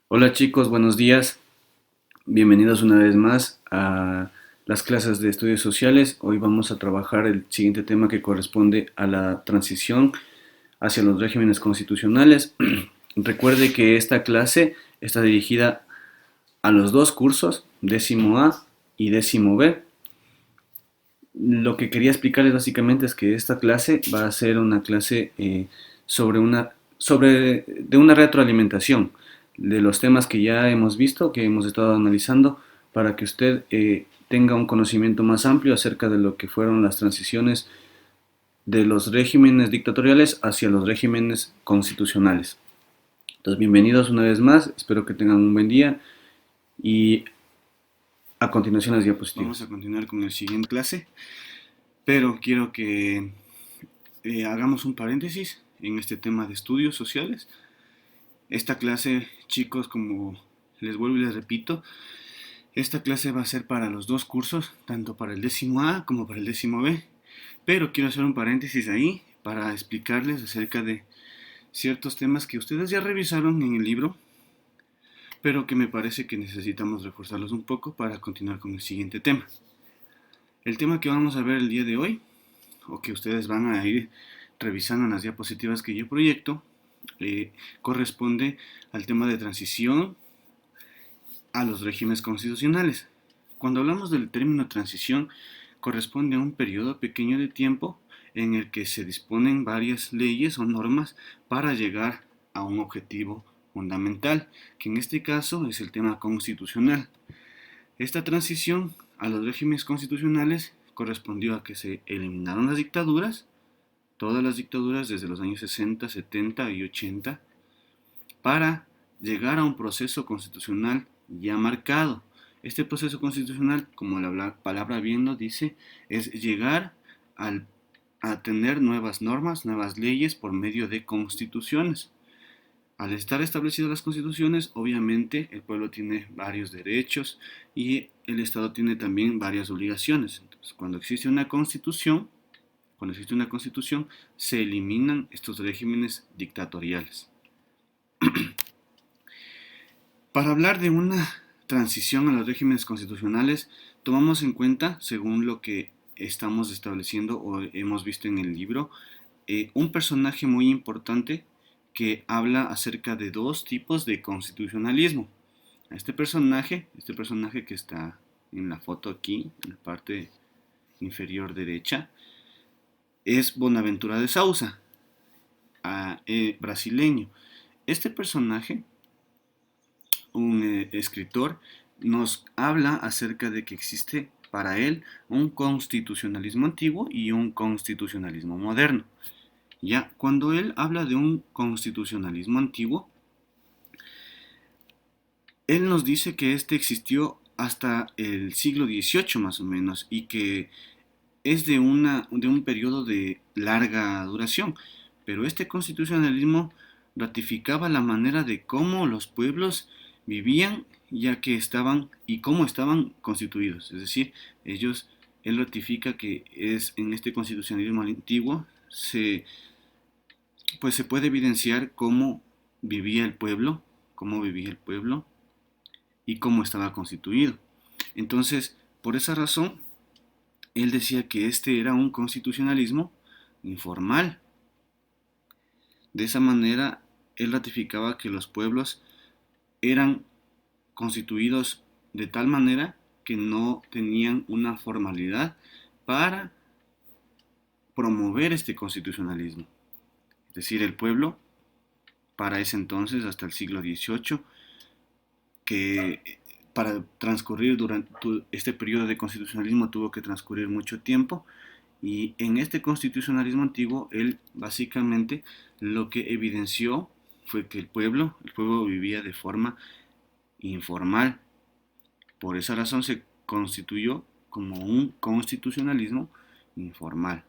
Hola chicos, buenos días. Bienvenidos una vez más a las clases de estudios sociales. Hoy vamos a trabajar el siguiente tema que corresponde a la transición hacia los regímenes constitucionales. Recuerde que esta clase está dirigida a los dos cursos, décimo A y décimo B. Lo que quería explicarles básicamente es que esta clase va a ser una clase de una retroalimentación de los temas que ya hemos visto, que hemos estado analizando, para que usted tenga un conocimiento más amplio acerca de lo que fueron las transiciones de los regímenes dictatoriales hacia los regímenes constitucionales. Entonces, bienvenidos una vez más, espero que tengan un buen día y a continuación las diapositivas. Vamos a continuar con el siguiente clase, pero quiero que hagamos un paréntesis en este tema de estudios sociales. Esta clase, chicos, como les vuelvo y les repito, esta clase va a ser para los dos cursos, tanto para el décimo A como para el décimo B. Pero quiero hacer un paréntesis ahí para explicarles acerca de ciertos temas que ustedes ya revisaron en el libro, pero que me parece que necesitamos reforzarlos un poco para continuar con el siguiente tema. El tema que vamos a ver el día de hoy, o que ustedes van a ir revisando en las diapositivas que yo proyecto, corresponde al tema de transición a los regímenes constitucionales. Cuando hablamos del término transición, corresponde a un periodo pequeño de tiempo en el que se disponen varias leyes o normas para llegar a un objetivo fundamental, que en este caso es el tema constitucional. Esta transición a los regímenes constitucionales correspondió a que se eliminaron las dictaduras, todas las dictaduras desde los años 60, 70 y 80, para llegar a un proceso constitucional ya marcado. Este proceso constitucional, como la palabra bien lo dice, es llegar a tener nuevas normas, nuevas leyes por medio de constituciones. Al estar establecidas las constituciones, obviamente el pueblo tiene varios derechos y el Estado tiene también varias obligaciones. Entonces, cuando existe una constitución, se eliminan estos regímenes dictatoriales. Para hablar de una transición a los regímenes constitucionales, tomamos en cuenta, según lo que estamos estableciendo o hemos visto en el libro, un personaje muy importante que habla acerca de dos tipos de constitucionalismo. Este personaje que está en la foto aquí, en la parte inferior derecha, es Bonaventura de Sousa, brasileño. Este personaje, un escritor, nos habla acerca de que existe para él un constitucionalismo antiguo y un constitucionalismo moderno. Ya, cuando él habla de un constitucionalismo antiguo, él nos dice que este existió hasta el siglo XVIII más o menos y que es de un periodo de larga duración, pero este constitucionalismo ratificaba la manera de cómo los pueblos vivían ya que estaban y cómo estaban constituidos, es decir, él ratifica que es en este constitucionalismo antiguo se puede evidenciar cómo vivía el pueblo y cómo estaba constituido. Entonces, por esa razón, él decía que este era un constitucionalismo informal. De esa manera, él ratificaba que los pueblos eran constituidos de tal manera que no tenían una formalidad para promover este constitucionalismo. Es decir, el pueblo, para ese entonces, hasta el siglo XVIII, que para transcurrir durante este periodo de constitucionalismo tuvo que transcurrir mucho tiempo. Y en este constitucionalismo antiguo, él básicamente lo que evidenció fue que el pueblo vivía de forma informal. Por esa razón se constituyó como un constitucionalismo informal.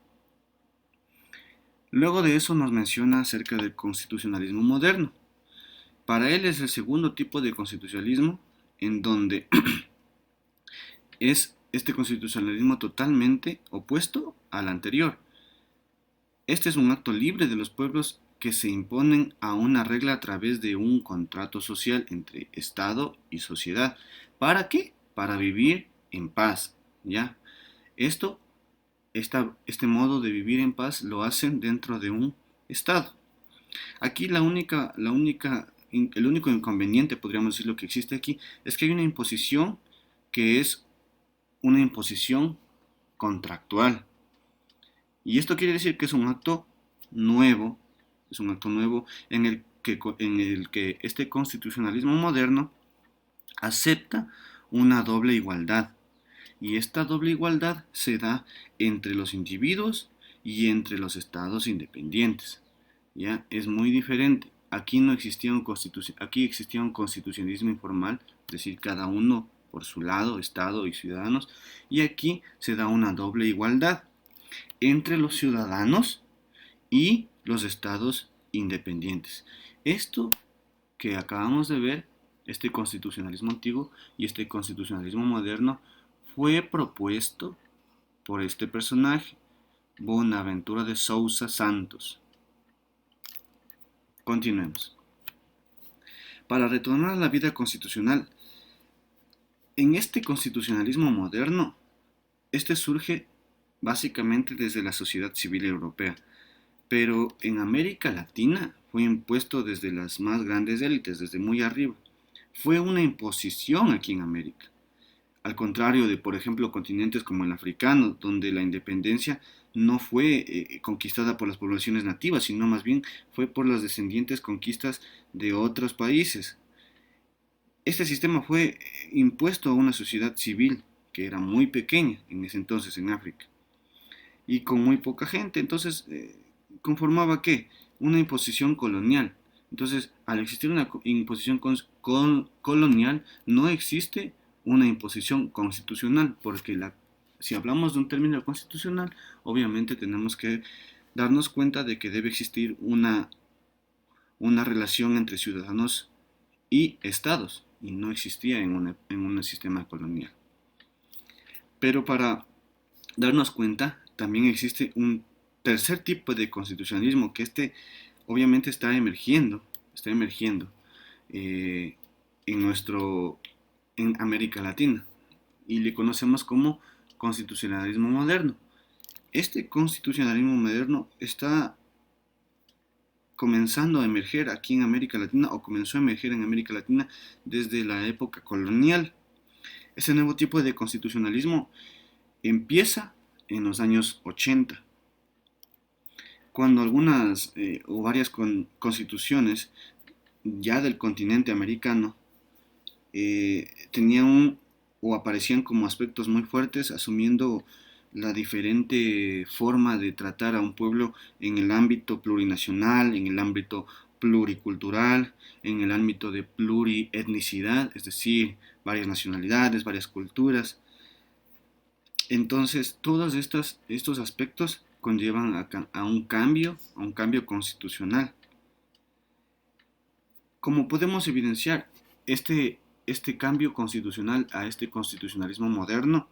Luego de eso nos menciona acerca del constitucionalismo moderno. Para él es el segundo tipo de constitucionalismo en donde es este constitucionalismo totalmente opuesto al anterior. Este es un acto libre de los pueblos que se imponen a una regla a través de un contrato social entre Estado y sociedad. ¿Para qué? Para vivir en paz, ¿ya? Esto, este modo de vivir en paz lo hacen dentro de un Estado. Aquí el único inconveniente, podríamos decir, lo que existe aquí, es que hay una imposición que es una imposición contractual. Y esto quiere decir que nuevo, es un acto nuevo en el que este constitucionalismo moderno acepta una doble igualdad. Y esta doble igualdad se da entre los individuos y entre los estados independientes. ¿Ya? Es muy diferente. Aquí no existía aquí existía un constitucionalismo informal, es decir, cada uno por su lado, Estado y ciudadanos, y aquí se da una doble igualdad entre los ciudadanos y los estados independientes. Esto que acabamos de ver, este constitucionalismo antiguo y este constitucionalismo moderno, fue propuesto por este personaje, Bonaventura de Sousa Santos. Continuemos. Para retornar a la vida constitucional, en este constitucionalismo moderno, este surge básicamente desde la sociedad civil europea, pero en América Latina fue impuesto desde las más grandes élites, desde muy arriba. Fue una imposición aquí en América. Al contrario de, por ejemplo, continentes como el africano, donde la independencia no fue conquistada por las poblaciones nativas, sino más bien fue por las descendientes conquistas de otros países. Este sistema fue impuesto a una sociedad civil que era muy pequeña en ese entonces en África y con muy poca gente. Entonces, conformaba ¿qué? Una imposición colonial. Entonces, al existir una imposición colonial, no existe una imposición constitucional, porque si hablamos de un término constitucional, obviamente tenemos que darnos cuenta de que debe existir una relación entre ciudadanos y estados, y no existía en un sistema colonial. Pero para darnos cuenta, también existe un tercer tipo de constitucionalismo que obviamente está emergiendo eh, en América Latina y le conocemos como constitucionalismo moderno. Este constitucionalismo moderno está comenzando a emerger aquí en América Latina o comenzó a emerger en América Latina desde la época colonial. Ese nuevo tipo de constitucionalismo empieza en los años 80, cuando algunas o varias constituciones ya del continente americano tenían o aparecían como aspectos muy fuertes, asumiendo la diferente forma de tratar a un pueblo en el ámbito plurinacional, en el ámbito pluricultural, en el ámbito de plurietnicidad, es decir, varias nacionalidades, varias culturas. Entonces, todos estos aspectos conllevan a un cambio constitucional. Como podemos evidenciar, este cambio constitucional a este constitucionalismo moderno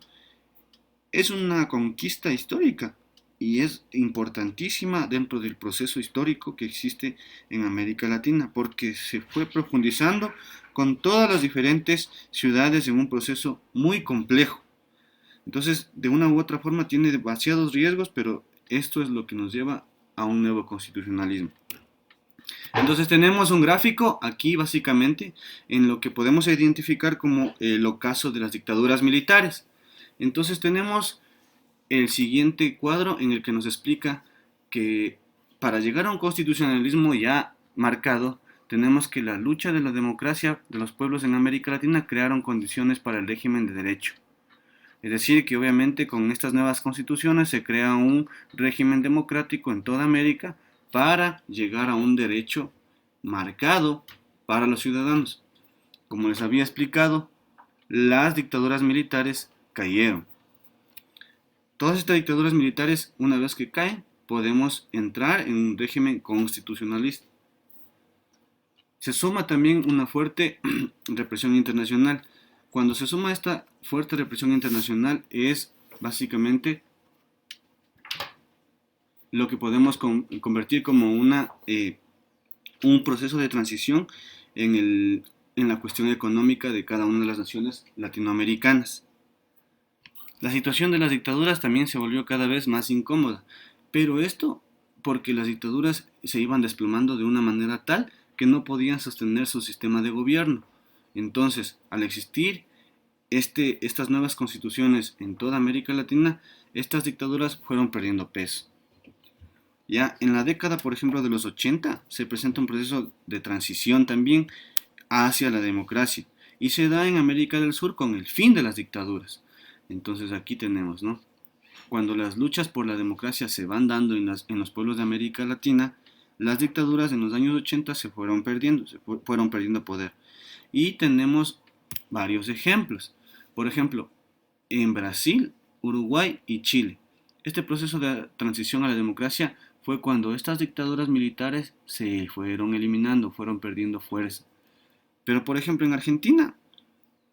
es una conquista histórica y es importantísima dentro del proceso histórico que existe en América Latina, porque se fue profundizando con todas las diferentes ciudades en un proceso muy complejo. Entonces, de una u otra forma tiene demasiados riesgos, pero esto es lo que nos lleva a un nuevo constitucionalismo. Entonces tenemos un gráfico aquí básicamente en lo que podemos identificar como el ocaso de las dictaduras militares. Entonces tenemos el siguiente cuadro en el que nos explica que para llegar a un constitucionalismo ya marcado, tenemos que la lucha de la democracia de los pueblos en América Latina crearon condiciones para el régimen de derecho. Es decir, que obviamente con estas nuevas constituciones se crea un régimen democrático en toda América para llegar a un derecho marcado para los ciudadanos. Como les había explicado, las dictaduras militares cayeron. Todas estas dictaduras militares, una vez que caen, podemos entrar en un régimen constitucionalista. Se suma también una fuerte represión internacional. Cuando se suma esta fuerte represión internacional es básicamente lo que podemos convertir como un proceso de transición en, en la cuestión económica de cada una de las naciones latinoamericanas. La situación de las dictaduras también se volvió cada vez más incómoda, pero esto porque las dictaduras se iban desplomando de una manera tal que no podían sostener su sistema de gobierno. Entonces, al existir estas nuevas constituciones en toda América Latina, estas dictaduras fueron perdiendo peso. Ya en la década, por ejemplo, de los 80, se presenta un proceso de transición también hacia la democracia y se da en América del Sur con el fin de las dictaduras. Entonces aquí tenemos, ¿no? Cuando las luchas por la democracia se van dando en los pueblos de América Latina, las dictaduras en los años 80 fueron perdiendo poder. Y tenemos varios ejemplos. Por ejemplo, en Brasil, Uruguay y Chile. Este proceso de transición a la democracia fue cuando estas dictaduras militares se fueron eliminando, fueron perdiendo fuerza. Pero por ejemplo en Argentina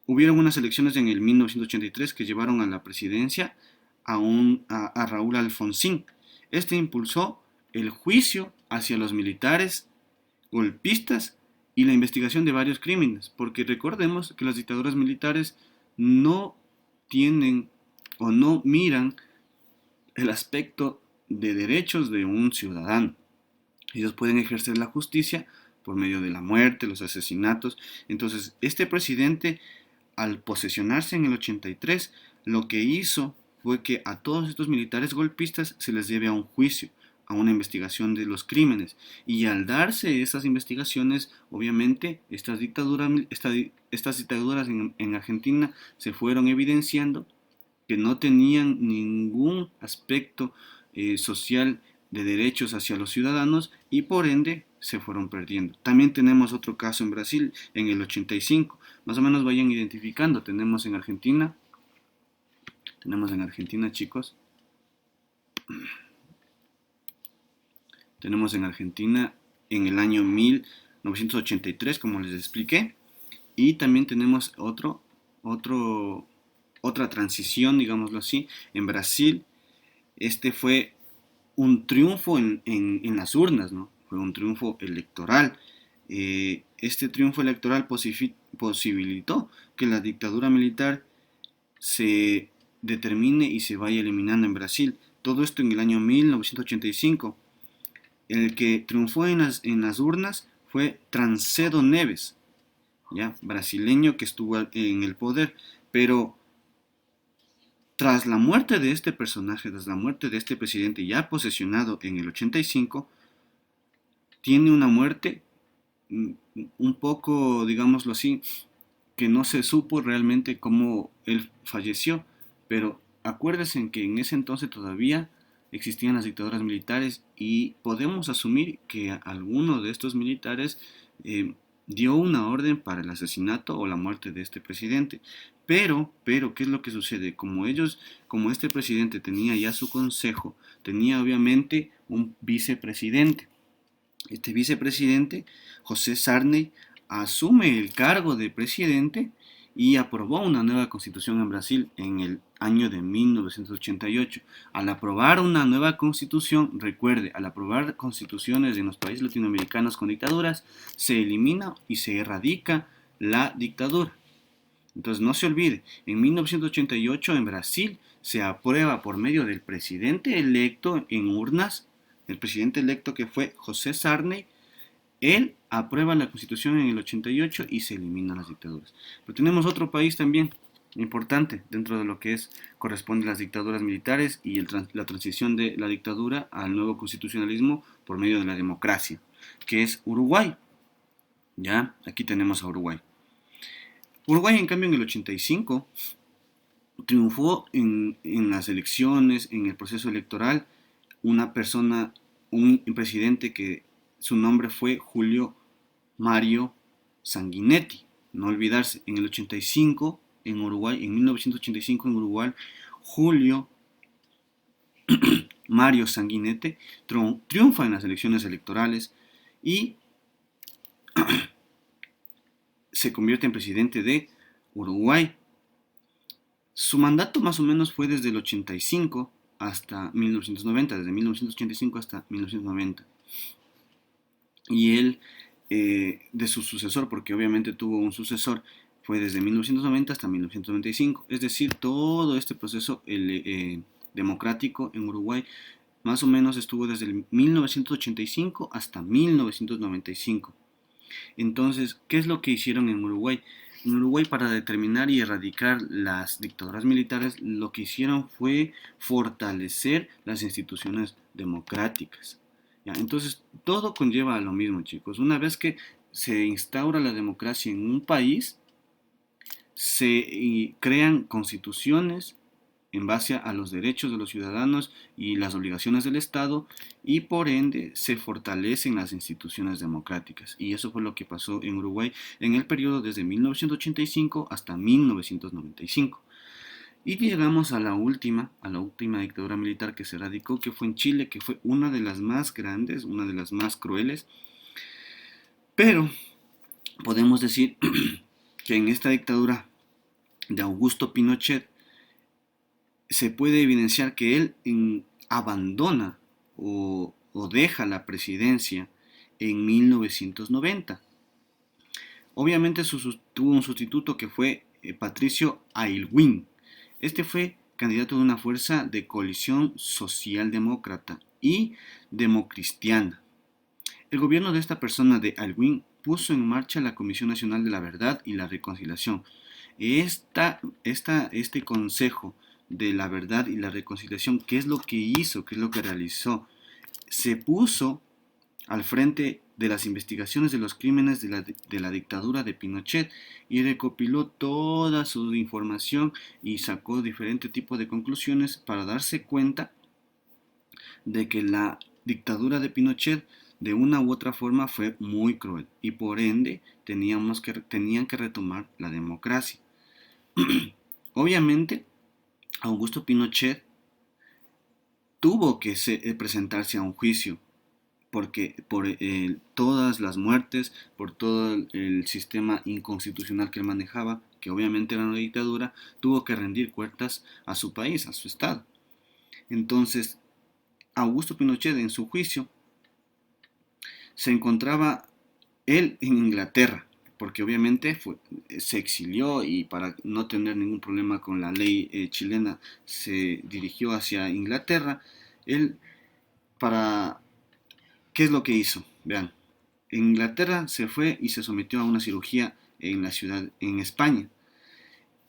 hubieron unas elecciones en el 1983 que llevaron a la presidencia a Raúl Alfonsín. Este impulsó el juicio hacia los militares golpistas y la investigación de varios crímenes, porque recordemos que las dictaduras militares no tienen o no miran el aspecto de derechos de un ciudadano. Ellos pueden ejercer la justicia por medio de la muerte, los asesinatos. Entonces, este presidente, al posesionarse en el 83, lo que hizo fue que a todos estos militares golpistas se les lleve a un juicio, a una investigación de los crímenes. Y al darse esas investigaciones, obviamente, estas dictaduras en Argentina se fueron evidenciando que no tenían ningún aspecto social de derechos hacia los ciudadanos y por ende se fueron perdiendo. También tenemos otro caso en Brasil en el 85. Más o menos vayan identificando. Tenemos en Argentina, chicos. Tenemos en Argentina en el año 1983, como les expliqué. Y también tenemos otra transición, digámoslo así, en Brasil. Este fue un triunfo en las urnas, ¿no? Fue un triunfo electoral. Este triunfo electoral posibilitó que la dictadura militar se determine y se vaya eliminando en Brasil. Todo esto en el año 1985. El que triunfó en las urnas fue Tancredo Neves, ¿ya? Brasileño que estuvo en el poder, pero tras la muerte de este personaje, tras la muerte de este presidente ya posesionado en el 85, tiene una muerte un poco, digámoslo así, que no se supo realmente cómo él falleció, pero acuérdense que en ese entonces todavía existían las dictaduras militares y podemos asumir que alguno de estos militares dio una orden para el asesinato o la muerte de este presidente. Pero, ¿qué es lo que sucede? Como este presidente tenía ya su consejo, tenía obviamente un vicepresidente. Este vicepresidente, José Sarney, asume el cargo de presidente y aprobó una nueva constitución en Brasil en el año de 1988. Al aprobar una nueva constitución, recuerde, al aprobar constituciones en los países latinoamericanos con dictaduras, se elimina y se erradica la dictadura. Entonces no se olvide, en 1988 en Brasil se aprueba por medio del presidente electo en urnas, el presidente electo que fue José Sarney. Él aprueba la constitución en el 88 y se eliminan las dictaduras. Pero tenemos otro país también importante dentro de lo que corresponde a las dictaduras militares y la transición de la dictadura al nuevo constitucionalismo por medio de la democracia, que es Uruguay. Ya, aquí tenemos a Uruguay. Uruguay, en cambio, en el 85 triunfó en las elecciones, en el proceso electoral, un presidente que su nombre fue Julio Mario Sanguinetti. No olvidarse, en el 85 en Uruguay, en 1985 en Uruguay, Julio Mario Sanguinetti triunfa en las elecciones electorales y se convierte en presidente de Uruguay. Su mandato más o menos fue desde el 85 hasta 1990, desde 1985 hasta 1990. Y él, de su sucesor, porque obviamente tuvo un sucesor, fue desde 1990 hasta 1995. Es decir, todo este proceso democrático en Uruguay más o menos estuvo desde el 1985 hasta 1995. Entonces, ¿qué es lo que hicieron en Uruguay? En Uruguay, para determinar y erradicar las dictaduras militares, lo que hicieron fue fortalecer las instituciones democráticas. ¿Ya? Entonces, todo conlleva a lo mismo, chicos. Una vez que se instaura la democracia en un país, se crean constituciones en base a los derechos de los ciudadanos y las obligaciones del Estado, y por ende se fortalecen las instituciones democráticas. Y eso fue lo que pasó en Uruguay en el periodo desde 1985 hasta 1995. Y llegamos a la última dictadura militar que se radicó, que fue en Chile, que fue una de las más grandes, una de las más crueles. Pero podemos decir que en esta dictadura de Augusto Pinochet se puede evidenciar que él abandona o deja la presidencia en 1990. Obviamente tuvo un sustituto que fue Patricio Aylwin. Este fue candidato de una fuerza de coalición socialdemócrata y democristiana. El gobierno de esta persona, de Aylwin, puso en marcha la Comisión Nacional de la Verdad y la Reconciliación. Este Consejo de la Verdad y la Reconciliación, ¿qué es lo que hizo? ¿Qué es lo que realizó? Se puso al frente de las investigaciones de los crímenes de la dictadura de Pinochet y recopiló toda su información y sacó diferentes tipos de conclusiones para darse cuenta de que la dictadura de Pinochet de una u otra forma fue muy cruel y por ende tenían que retomar la democracia. Obviamente, Augusto Pinochet tuvo que presentarse a un juicio porque por todas las muertes, por todo el sistema inconstitucional que él manejaba, que obviamente era una dictadura, tuvo que rendir cuentas a su país, a su estado. Entonces, Augusto Pinochet en su juicio se encontraba él en Inglaterra, porque obviamente se exilió y para no tener ningún problema con la ley chilena se dirigió hacia Inglaterra. Él, para ¿Qué es lo que hizo? Vean, en Inglaterra se fue y se sometió a una cirugía en la ciudad, en España.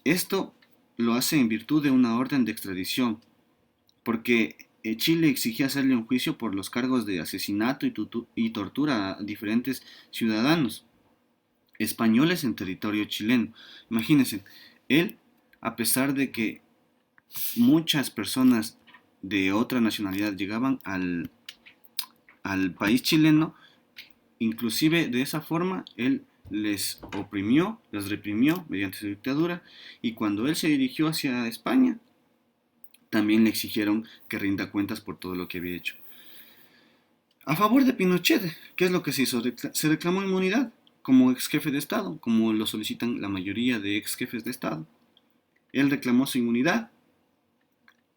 Esto lo hace en virtud de una orden de extradición, porque Chile exigía hacerle un juicio por los cargos de asesinato y tortura a diferentes ciudadanos españoles en territorio chileno. Imagínense, él, a pesar de que muchas personas de otra nacionalidad llegaban al país chileno, inclusive de esa forma él les oprimió, les reprimió mediante su dictadura, y cuando él se dirigió hacia España, también le exigieron que rinda cuentas por todo lo que había hecho. A favor de Pinochet, ¿qué es lo que se hizo? Se reclamó inmunidad como ex jefe de Estado, como lo solicitan la mayoría de ex jefes de Estado. Él reclamó su inmunidad,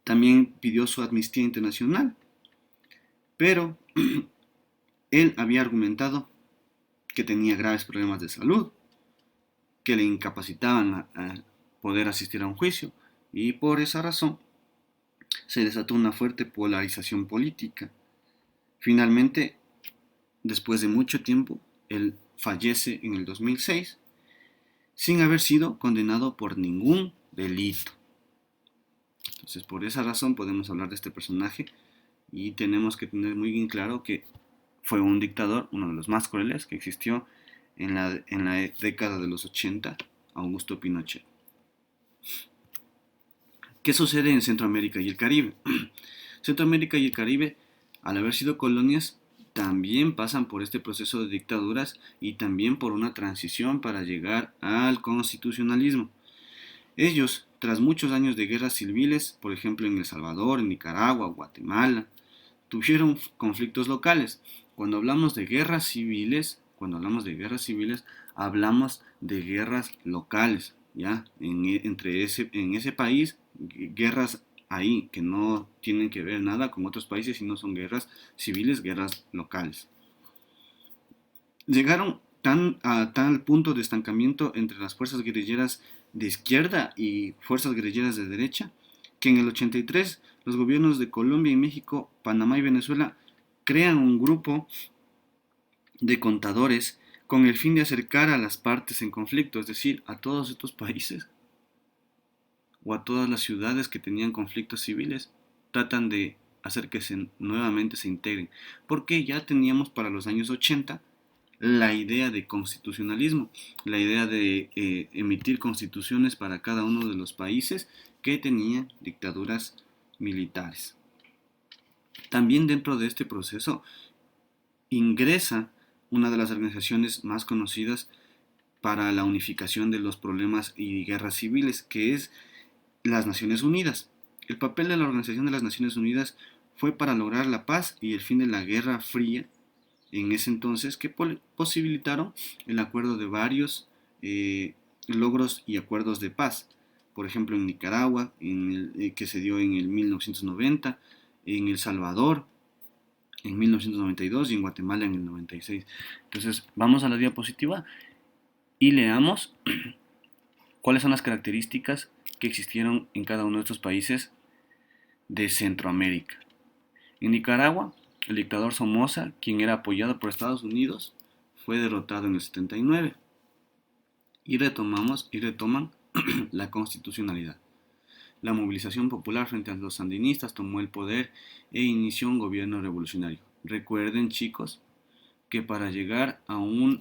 también pidió su amnistía internacional, pero él había argumentado que tenía graves problemas de salud, que le incapacitaban a poder asistir a un juicio, y por esa razón se desató una fuerte polarización política. Finalmente, después de mucho tiempo, él fallece en el 2006 sin haber sido condenado por ningún delito. Entonces, por esa razón podemos hablar de este personaje y tenemos que tener muy bien claro que fue un dictador, uno de los más crueles que existió en la década de los 80, Augusto Pinochet. ¿Qué sucede en Centroamérica y el Caribe? Centroamérica y el Caribe, al haber sido colonias, también pasan por este proceso de dictaduras y también por una transición para llegar al constitucionalismo. Ellos, tras muchos años de guerras civiles, por ejemplo en El Salvador, en Nicaragua, Guatemala, tuvieron conflictos locales. Cuando hablamos de guerras civiles, hablamos de guerras locales, ¿ya? En ese país, guerras ahí, que no tienen que ver nada con otros países, sino son guerras civiles, guerras locales. Llegaron a tal punto de estancamiento entre las fuerzas guerrilleras de izquierda y fuerzas guerrilleras de derecha, que en el 83 los gobiernos de Colombia y México, Panamá y Venezuela crean un grupo de contadores con el fin de acercar a las partes en conflicto, es decir, a todos estos países o a todas las ciudades que tenían conflictos civiles, tratan de hacer que nuevamente se integren, porque ya teníamos para los años 80 la idea de constitucionalismo, la idea de emitir constituciones para cada uno de los países que tenían dictaduras militares. También dentro de este proceso ingresa una de las organizaciones más conocidas para la unificación de los problemas y guerras civiles, que es las Naciones Unidas. El papel de la Organización de las Naciones Unidas fue para lograr la paz y el fin de la Guerra Fría en ese entonces, que posibilitaron el acuerdo de varios logros y acuerdos de paz. Por ejemplo, en Nicaragua, que se dio en el 1990, en El Salvador en 1992 y en Guatemala en el 96. Entonces, vamos a la diapositiva y leamos cuáles son las características que existieron en cada uno de estos países de Centroamérica. En Nicaragua, el dictador Somoza, quien era apoyado por Estados Unidos, fue derrotado en el 79 y retoman la constitucionalidad. La movilización popular frente a los sandinistas tomó el poder e inició un gobierno revolucionario. Recuerden, chicos, que para llegar a un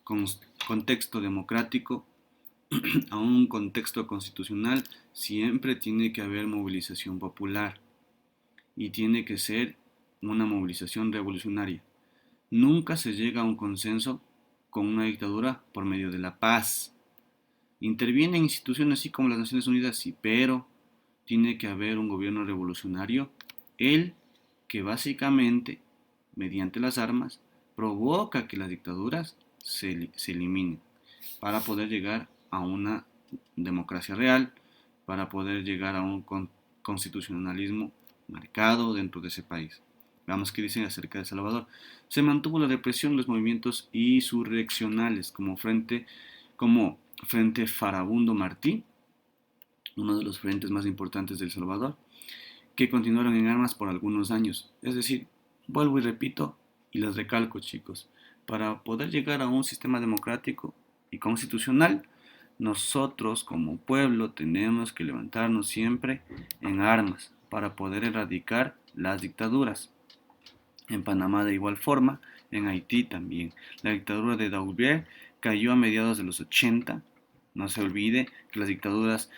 contexto democrático, a un contexto constitucional, siempre tiene que haber movilización popular y tiene que ser una movilización revolucionaria. Nunca se llega a un consenso con una dictadura por medio de la paz. Intervienen instituciones así como las Naciones Unidas, sí, pero tiene que haber un gobierno revolucionario, el que básicamente, mediante las armas, provoca que las dictaduras se eliminen para poder llegar a una democracia real, para poder llegar a un constitucionalismo marcado dentro de ese país. Veamos qué dicen acerca de El Salvador. Se mantuvo la represión, los movimientos insurreccionales como Frente Farabundo Martí, uno de los frentes más importantes de El Salvador, que continuaron en armas por algunos años. Es decir, vuelvo y repito y les recalco, chicos, para poder llegar a un sistema democrático y constitucional, nosotros como pueblo tenemos que levantarnos siempre en armas para poder erradicar las dictaduras. En Panamá de igual forma, en Haití también. La dictadura de Daubert cayó a mediados de los 80. No se olvide que las dictaduras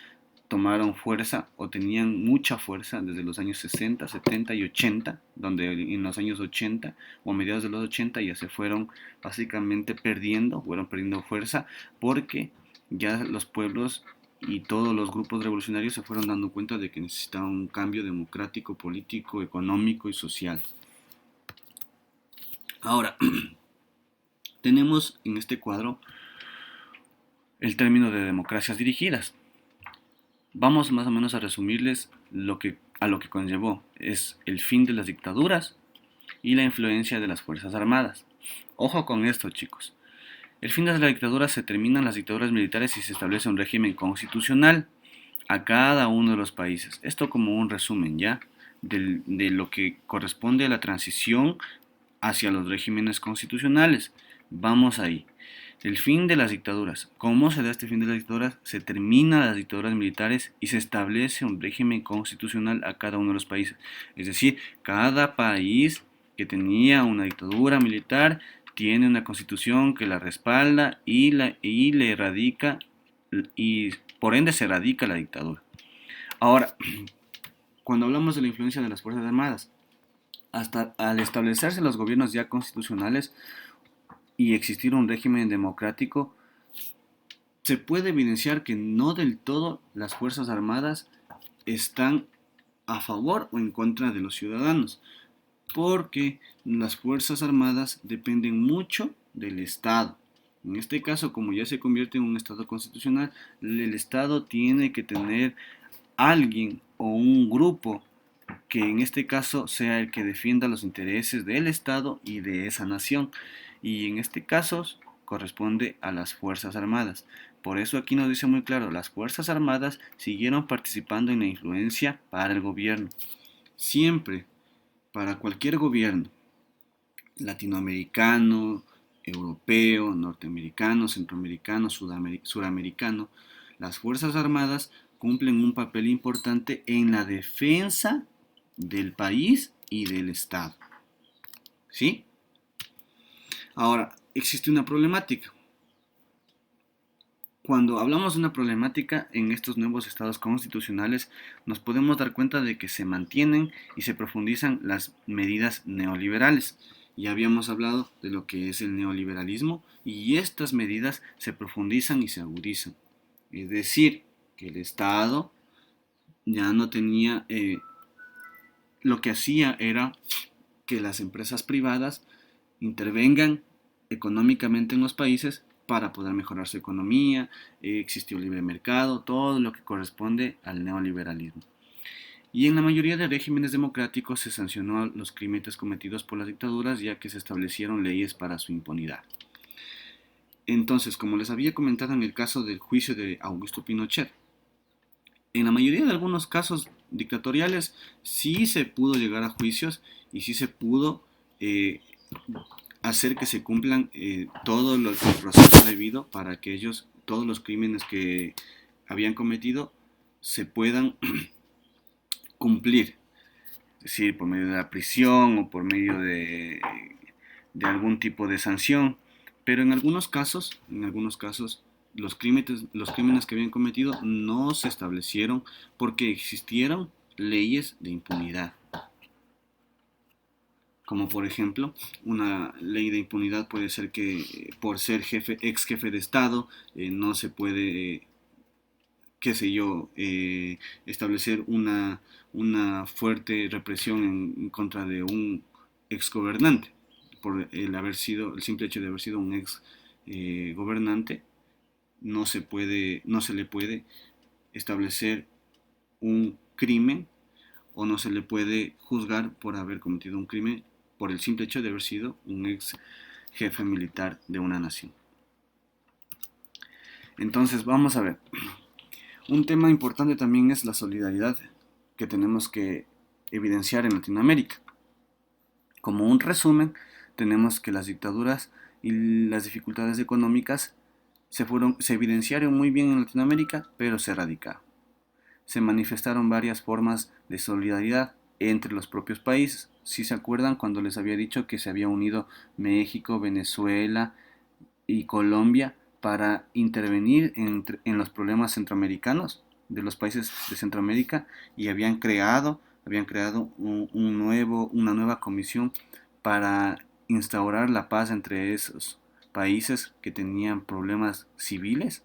tomaron fuerza o tenían mucha fuerza desde los años 60, 70 y 80, donde en los años 80 o a mediados de los 80 ya se fueron básicamente fueron perdiendo fuerza porque ya los pueblos y todos los grupos revolucionarios se fueron dando cuenta de que necesitaban un cambio democrático, político, económico y social. Ahora, tenemos en este cuadro el término de democracias dirigidas. Vamos más o menos a resumirles a lo que conllevó. Es el fin de las dictaduras y la influencia de las Fuerzas Armadas. Ojo con esto, chicos. El fin de la dictadura se terminan las dictaduras militares y se establece un régimen constitucional a cada uno de los países. Esto como un resumen ya de lo que corresponde a la transición hacia los regímenes constitucionales. Vamos ahí. El fin de las dictaduras. ¿Cómo se da este fin de las dictaduras? Se terminan las dictaduras militares y se establece un régimen constitucional a cada uno de los países. Es decir, cada país que tenía una dictadura militar tiene una constitución que la respalda y le erradica y por ende se erradica la dictadura. Ahora, cuando hablamos de la influencia de las Fuerzas Armadas, hasta al establecerse los gobiernos ya constitucionales y existir un régimen democrático, se puede evidenciar que no del todo las Fuerzas Armadas están a favor o en contra de los ciudadanos, porque las Fuerzas Armadas dependen mucho del Estado. En este caso, como ya se convierte en un Estado constitucional, el Estado tiene que tener alguien o un grupo que en este caso sea el que defienda los intereses del Estado y de esa nación. Y en este caso corresponde a las Fuerzas Armadas. Por eso aquí nos dice muy claro, las Fuerzas Armadas siguieron participando en la influencia para el gobierno. Siempre, para cualquier gobierno, latinoamericano, europeo, norteamericano, centroamericano, suramericano, las Fuerzas Armadas cumplen un papel importante en la defensa del país y del Estado. ¿Sí? Ahora, existe una problemática. Cuando hablamos de una problemática en estos nuevos estados constitucionales, nos podemos dar cuenta de que se mantienen y se profundizan las medidas neoliberales. Ya habíamos hablado de lo que es el neoliberalismo y estas medidas se profundizan y se agudizan. Es decir, que el Estado ya no tenía, lo que hacía era que las empresas privadas intervengan económicamente en los países para poder mejorar su economía, existió libre mercado, todo lo que corresponde al neoliberalismo. Y en la mayoría de regímenes democráticos se sancionó los crímenes cometidos por las dictaduras, ya que se establecieron leyes para su impunidad. Entonces, como les había comentado en el caso del juicio de Augusto Pinochet, en la mayoría de algunos casos dictatoriales sí se pudo llegar a juicios y sí se pudo hacer que se cumplan todo el proceso debido para que ellos, todos los crímenes que habían cometido, se puedan cumplir. Es decir, por medio de la prisión o por medio de algún tipo de sanción. Pero en algunos casos, los crímenes que habían cometido no se establecieron porque existieron leyes de impunidad. Como por ejemplo, una ley de impunidad puede ser que por ser ex jefe de Estado, no se puede, qué sé yo, establecer una fuerte represión en contra de un ex gobernante, por el simple hecho de haber sido un ex gobernante, no se le puede establecer un crimen o no se le puede juzgar por haber cometido un crimen por el simple hecho de haber sido un ex jefe militar de una nación. Entonces, vamos a ver. Un tema importante también es la solidaridad que tenemos que evidenciar en Latinoamérica. Como un resumen, tenemos que las dictaduras y las dificultades económicas se evidenciaron muy bien en Latinoamérica, pero se erradicaron. Se manifestaron varias formas de solidaridad entre los propios países. Si se acuerdan cuando les había dicho que se había unido México, Venezuela y Colombia para intervenir en los problemas centroamericanos de los países de Centroamérica y habían creado una nueva comisión para instaurar la paz entre esos países que tenían problemas civiles.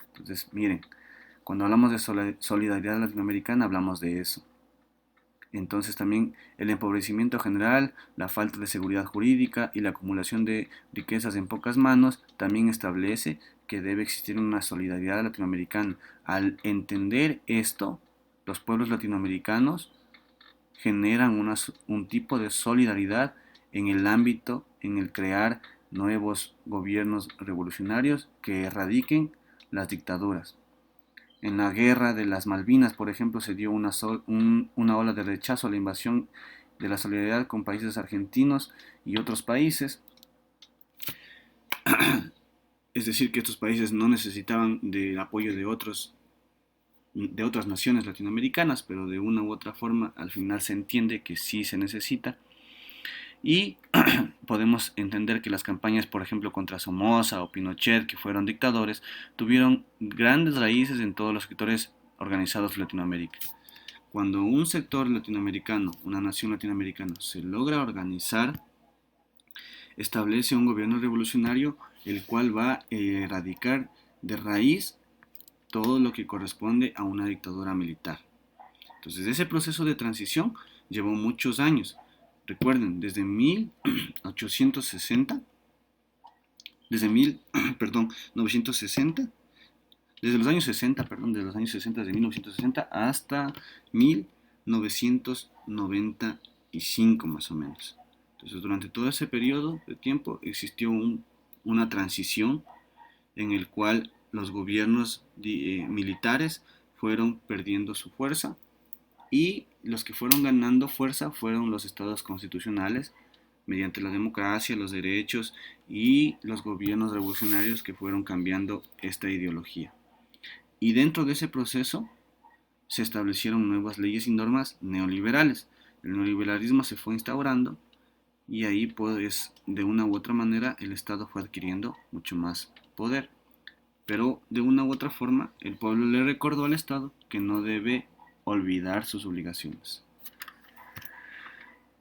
Entonces, miren, cuando hablamos de solidaridad latinoamericana hablamos de eso. Entonces también el empobrecimiento general, la falta de seguridad jurídica y la acumulación de riquezas en pocas manos también establece que debe existir una solidaridad latinoamericana. Al entender esto, los pueblos latinoamericanos generan un tipo de solidaridad en el ámbito, en el crear nuevos gobiernos revolucionarios que erradiquen las dictaduras. En la guerra de las Malvinas, por ejemplo, se dio una ola de rechazo a la invasión de la solidaridad con países argentinos y otros países. Es decir, que estos países no necesitaban del apoyo de otras naciones latinoamericanas, pero de una u otra forma al final se entiende que sí se necesita. Y podemos entender que las campañas, por ejemplo, contra Somoza o Pinochet, que fueron dictadores, tuvieron grandes raíces en todos los sectores organizados de Latinoamérica. Cuando un sector latinoamericano, una nación latinoamericana, se logra organizar, establece un gobierno revolucionario, el cual va a erradicar de raíz todo lo que corresponde a una dictadura militar. Entonces, ese proceso de transición llevó muchos años. Recuerden, desde 1860, desde 1960 desde los años 60, perdón, desde los años 60, de 1960 hasta 1995 más o menos. Entonces, durante todo ese periodo de tiempo existió una transición en el cual los gobiernos militares fueron perdiendo su fuerza y los que fueron ganando fuerza fueron los estados constitucionales mediante la democracia, los derechos y los gobiernos revolucionarios que fueron cambiando esta ideología. Y dentro de ese proceso se establecieron nuevas leyes y normas neoliberales. El neoliberalismo se fue instaurando y ahí pues de una u otra manera el Estado fue adquiriendo mucho más poder. Pero de una u otra forma el pueblo le recordó al Estado que no debe olvidar sus obligaciones.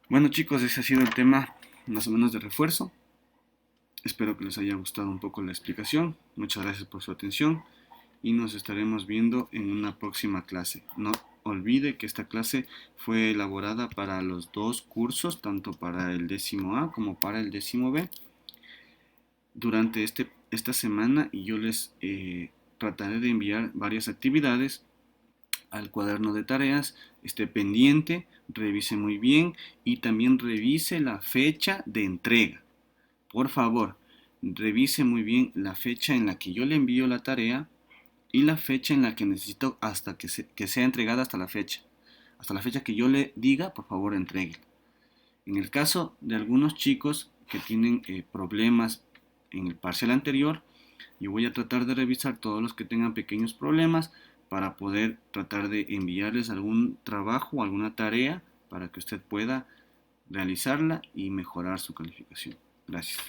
Bueno chicos, ese ha sido el tema más o menos de refuerzo. Espero que les haya gustado un poco la explicación. Muchas gracias por su atención y nos estaremos viendo en una próxima clase. No olvide que esta clase fue elaborada para los dos cursos, tanto para el 10º A como para el 10º B. Durante esta semana y yo les trataré de enviar varias actividades al cuaderno de tareas. Esté pendiente, revise muy bien y también revise la fecha de entrega. Por favor, revise muy bien la fecha en la que yo le envío la tarea y la fecha en la que necesito hasta que sea entregada hasta la fecha. Hasta la fecha que yo le diga, por favor, entregue. En el caso de algunos chicos que tienen problemas en el parcial anterior, yo voy a tratar de revisar todos los que tengan pequeños problemas para poder tratar de enviarles algún trabajo o alguna tarea para que usted pueda realizarla y mejorar su calificación. Gracias.